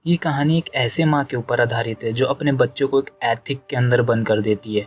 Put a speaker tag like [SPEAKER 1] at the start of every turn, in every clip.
[SPEAKER 1] ये कहानी एक ऐसे माँ के ऊपर आधारित है जो अपने बच्चों को एक एथिक के अंदर बंद कर देती है।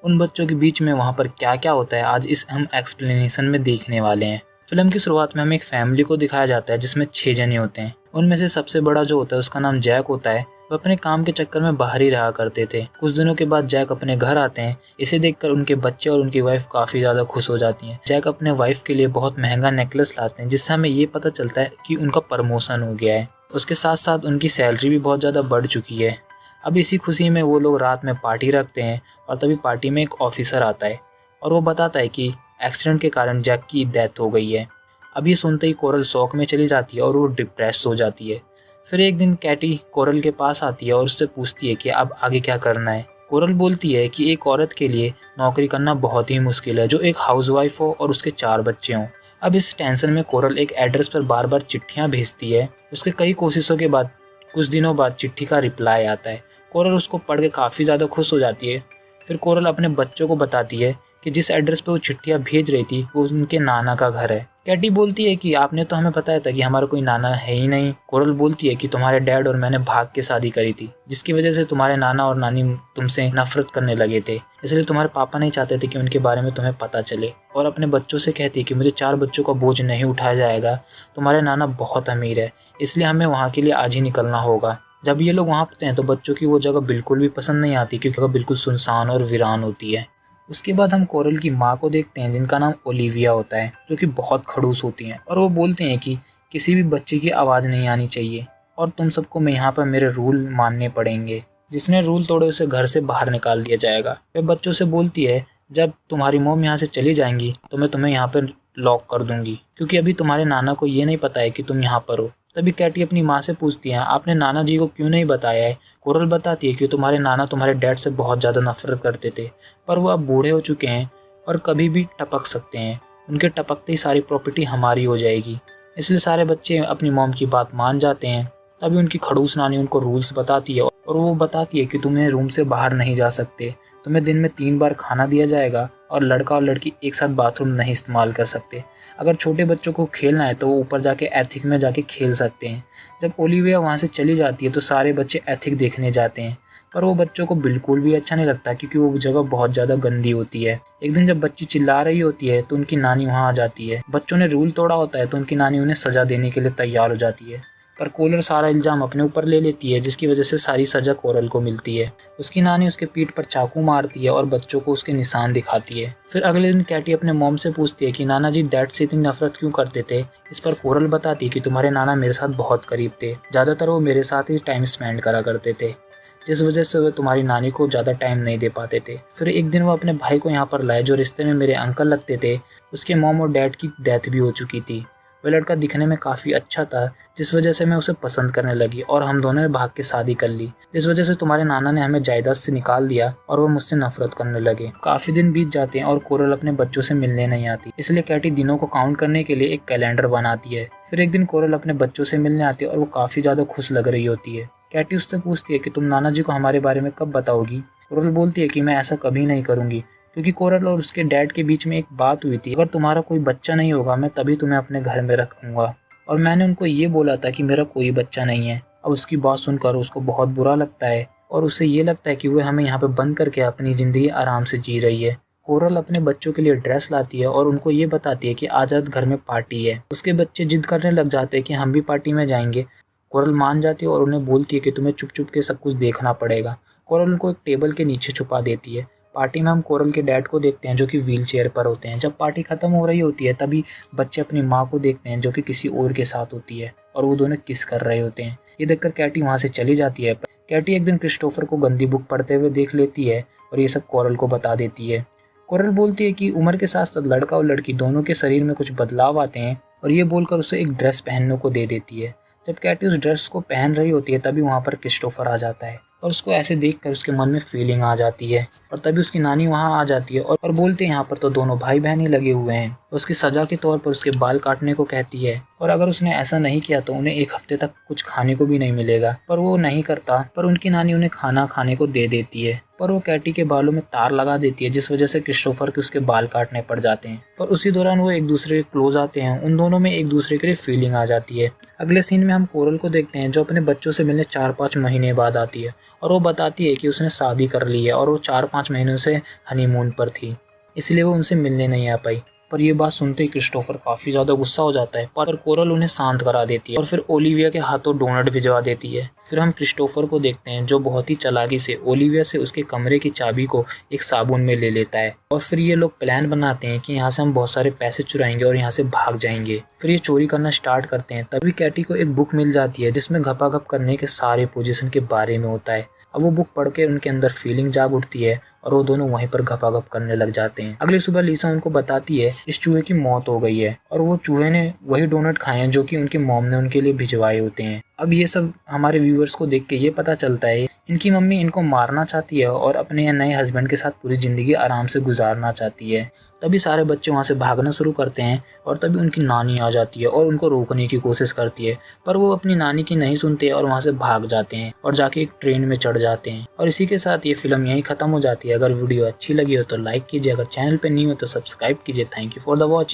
[SPEAKER 1] उन बच्चों के बीच में वहाँ पर क्या क्या होता है आज इस हम एक्सप्लेनेशन में देखने वाले हैं। फिल्म की शुरुआत में हमें एक फैमिली को दिखाया जाता है जिसमें 6 जने होते हैं। उनमें से सबसे बड़ा जो होता है उसका नाम जैक होता है। वो अपने काम के चक्कर में बाहर ही रहा करते थे। कुछ दिनों के बाद जैक अपने घर आते हैं। इसे देखकर उनके बच्चे और उनकी वाइफ काफ़ी ज़्यादा खुश हो जाती हैं। जैक अपने वाइफ के लिए बहुत महंगा नेकलेस लाते हैं जिससे हमें ये पता चलता है कि उनका प्रमोशन हो गया है। उसके साथ साथ उनकी सैलरी भी बहुत ज़्यादा बढ़ चुकी है। अब इसी खुशी में वो लोग रात में पार्टी रखते हैं और तभी पार्टी में एक ऑफिसर आता है और वो बताता है कि एक्सीडेंट के कारण जैक की डेथ हो गई है। अब ये सुनते ही कोरल शॉक में चली जाती है और वो डिप्रेस हो जाती है। फिर एक दिन कैटी कोरल के पास आती है और उससे पूछती है कि अब आगे क्या करना है। कोरल बोलती है कि एक औरत के लिए नौकरी करना बहुत ही मुश्किल है जो एक हाउसवाइफ हो और उसके 4 बच्चे हों। अब इस टेंशन में कोरल एक एड्रेस पर बार बार चिट्ठियां भेजती है। उसके कई कोशिशों के बाद कुछ दिनों बाद चिट्ठी का रिप्लाई आता है। कोरल उसको पढ़ के काफ़ी ज़्यादा खुश हो जाती है। फिर कोरल अपने बच्चों को बताती है कि जिस एड्रेस पे वो चिट्ठियाँ भेज रही थी वो उनके नाना का घर है। कैटी बोलती है कि आपने तो हमें बताया था कि हमारा कोई नाना है ही नहीं। कोरल बोलती है कि तुम्हारे डैड और मैंने भाग के शादी करी थी जिसकी वजह से तुम्हारे नाना और नानी तुमसे नफरत करने लगे थे, इसलिए तुम्हारे पापा नहीं चाहते थे कि उनके बारे में तुम्हें पता चले। और अपने बच्चों से कहती है कि मुझे 4 बच्चों का बोझ नहीं उठाया जाएगा, तुम्हारे नाना बहुत अमीर है इसलिए हमें वहाँ के लिए आज ही निकलना होगा। जब ये लोग वहाँ पहुँचते हैं तो बच्चों की वो जगह बिल्कुल भी पसंद नहीं आती क्योंकि जगह बिल्कुल सुनसान और वीरान होती है। उसके बाद हम कोरल की माँ को देखते हैं जिनका नाम ओलिविया होता है जो कि बहुत खड़ूस होती हैं और वो बोलते हैं कि किसी भी बच्चे की आवाज़ नहीं आनी चाहिए और तुम सबको मैं यहाँ पर मेरे रूल मानने पड़ेंगे। जिसने रूल तोड़े उसे घर से बाहर निकाल दिया जाएगा। वे बच्चों से बोलती है जब तुम्हारी मॉम यहाँ से चली जाएंगी तो मैं तुम्हें यहाँ पर लॉक कर दूंगी क्योंकि अभी तुम्हारे नाना को ये नहीं पता है कि तुम यहाँ पर हो। तभी कैटी अपनी माँ से पूछती है आपने नाना जी को क्यों नहीं बताया है। कोरल बताती है कि तुम्हारे नाना तुम्हारे डैड से बहुत ज़्यादा नफरत करते थे पर वो अब बूढ़े हो चुके हैं और कभी भी टपक सकते हैं। उनके टपकते ही सारी प्रॉपर्टी हमारी हो जाएगी। इसलिए सारे बच्चे अपनी मॉम की बात मान जाते हैं। तभी उनकी खड़ूस नानी उनको रूल्स बताती है और वो बताती है कि तुम्हें रूम से बाहर नहीं जा सकते, तुम्हें दिन में 3 बार खाना दिया जाएगा और लड़का और लड़की एक साथ बाथरूम नहीं इस्तेमाल कर सकते। अगर छोटे बच्चों को खेलना है तो वो ऊपर जाके एथिक में जाके खेल सकते हैं। जब ओलिविया वहाँ से चली जाती है तो सारे बच्चे एथिक देखने जाते हैं पर वो बच्चों को बिल्कुल भी अच्छा नहीं लगता क्योंकि वो जगह बहुत ज़्यादा गंदी होती है। एक दिन जब बच्ची चिल्ला रही होती है तो उनकी नानी वहाँ आ जाती है। बच्चों ने रूल तोड़ा होता है तो उनकी नानी उन्हें सज़ा देने के लिए तैयार हो जाती है पर कोरल सारा इल्ज़ाम अपने ऊपर ले लेती है जिसकी वजह से सारी सज़ा कोरल को मिलती है। उसकी नानी उसके पीठ पर चाकू मारती है और बच्चों को उसके निशान दिखाती है। फिर अगले दिन कैटी अपने मॉम से पूछती है कि नाना जी डैड से इतनी नफरत क्यों करते थे। इस पर कोरल बताती है कि तुम्हारे नाना मेरे साथ बहुत करीब थे, ज़्यादातर वो मेरे साथ ही टाइम स्पेंड करा करते थे जिस वजह से वे तुम्हारी नानी को ज़्यादा टाइम नहीं दे पाते थे। फिर एक दिन वो अपने भाई को यहाँ पर लाए जो रिश्ते में मेरे अंकल लगते थे। उसके मॉम और डैड की डेथ भी हो चुकी थी। वह लड़का दिखने में काफ़ी अच्छा था जिस वजह से मैं उसे पसंद करने लगी और हम दोनों ने भाग के शादी कर ली जिस वजह से तुम्हारे नाना ने हमें जायदाद से निकाल दिया और वो मुझसे नफरत करने लगे। काफ़ी दिन बीत जाते हैं और कोरल अपने बच्चों से मिलने नहीं आती, इसलिए कैटी दिनों को काउंट करने के लिए एक कैलेंडर बनाती है। फिर एक दिन कोरल अपने बच्चों से मिलने आती है और वो काफ़ी ज़्यादा खुश लग रही होती है। कैटी उससे पूछती है कि तुम नाना जी को हमारे बारे में कब बताओगी। कोरल बोलती है कि मैं ऐसा कभी नहीं करूँगी क्योंकि कोरल और उसके डैड के बीच में एक बात हुई थी, अगर तुम्हारा कोई बच्चा नहीं होगा मैं तभी तुम्हें अपने घर में रखूँगा और मैंने उनको ये बोला था कि मेरा कोई बच्चा नहीं है। अब उसकी बात सुनकर उसको बहुत बुरा लगता है और उसे ये लगता है कि वह हमें यहाँ पे बंद करके अपनी ज़िंदगी आराम से जी रही है। कोरल अपने बच्चों के लिए ड्रेस लाती है और उनको ये बताती है कि आज रात घर में पार्टी है। उसके बच्चे जिद करने लग जाते हैं कि हम भी पार्टी में जाएंगे। कोरल मान जाती है और उन्हें बोलती है कि तुम्हें चुप चुप के सब कुछ देखना पड़ेगा। कोरल उनको एक टेबल के नीचे छुपा देती है। पार्टी में हम कोरल के डैड को देखते हैं जो कि व्हील चेयर पर होते हैं। जब पार्टी खत्म हो रही होती है तभी बच्चे अपनी माँ को देखते हैं जो कि किसी और के साथ होती है और वो दोनों किस कर रहे होते हैं। ये देखकर कैटी वहाँ से चली जाती है। कैटी एक दिन क्रिस्टोफर को गंदी बुक पढ़ते हुए देख लेती है और ये सब कोरल को बता देती है। कोरल बोलती है कि उम्र के साथ साथ लड़का और लड़की दोनों के शरीर में कुछ बदलाव आते हैं और ये बोलकर उसे एक ड्रेस पहनने को दे देती है। जब कैटी उस ड्रेस को पहन रही होती है तभी वहाँ पर क्रिस्टोफर आ जाता है और उसको ऐसे देखकर उसके मन में फीलिंग आ जाती है और तभी उसकी नानी वहाँ आ जाती है और बोलते हैं यहाँ पर तो दोनों भाई बहन ही लगे हुए हैं। उसकी सजा के तौर पर उसके बाल काटने को कहती है और अगर उसने ऐसा नहीं किया तो उन्हें एक हफ्ते तक कुछ खाने को भी नहीं मिलेगा। पर वो नहीं करता, पर उनकी नानी उन्हें खाना खाने को दे देती है। पर वो कैटी के बालों में तार लगा देती है जिस वजह से क्रिस्टोफर के उसके बाल काटने पड़ जाते हैं। पर उसी दौरान वो एक दूसरे के क्लोज आते हैं, उन दोनों में एक दूसरे के लिए फीलिंग आ जाती है। अगले सीन में हम कोरल को देखते हैं जो अपने बच्चों से मिलने 4-5 महीने बाद आती है और वो बताती है कि उसने शादी कर ली है और वो 4-5 महीनों से हनीमून पर थी, इसलिए वो उनसे मिलने नहीं आ पाई। पर ये बात सुनते ही क्रिस्टोफर काफ़ी ज़्यादा गुस्सा हो जाता है, पर कोरल उन्हें शांत करा देती है और फिर ओलिविया के हाथों डोनट भिजवा देती है। फिर हम क्रिस्टोफर को देखते हैं जो बहुत ही चालाकी से ओलिविया से उसके कमरे की चाबी को एक साबुन में ले लेता है और फिर ये लोग प्लान बनाते हैं कि यहाँ से हम बहुत सारे पैसे चुराएंगे और यहाँ से भाग जाएंगे। फिर ये चोरी करना स्टार्ट करते हैं। तभी कैटी को एक बुक मिल जाती है जिसमें घपाघप करने के सारे पोजीशन के बारे में होता है। अब वो बुक पढ़ के उनके अंदर फीलिंग जाग उठती है और वो दोनों वहीं पर घपाघप करने लग जाते हैं। अगली सुबह लीसा उनको बताती है इस चूहे की मौत हो गई है और वो चूहे ने वही डोनट खाए हैं जो कि उनकी मॉम ने उनके लिए भिजवाए होते हैं। अब ये सब हमारे व्यूअर्स को देख के ये पता चलता है इनकी मम्मी इनको मारना चाहती है और अपने नए हस्बैंड के साथ पूरी ज़िंदगी आराम से गुजारना चाहती है। तभी सारे बच्चे वहाँ से भागना शुरू करते हैं और तभी उनकी नानी आ जाती है और उनको रोकने की कोशिश करती है, पर वो अपनी नानी की नहीं सुनते और वहाँ से भाग जाते हैं और जाके एक ट्रेन में चढ़ जाते हैं। और इसी के साथ ये फिल्म यहीं ख़त्म हो जाती है। अगर वीडियो अच्छी लगी हो तो लाइक कीजिए, अगर चैनल पे नहीं हो तो सब्सक्राइब कीजिए। Thank you for the watching.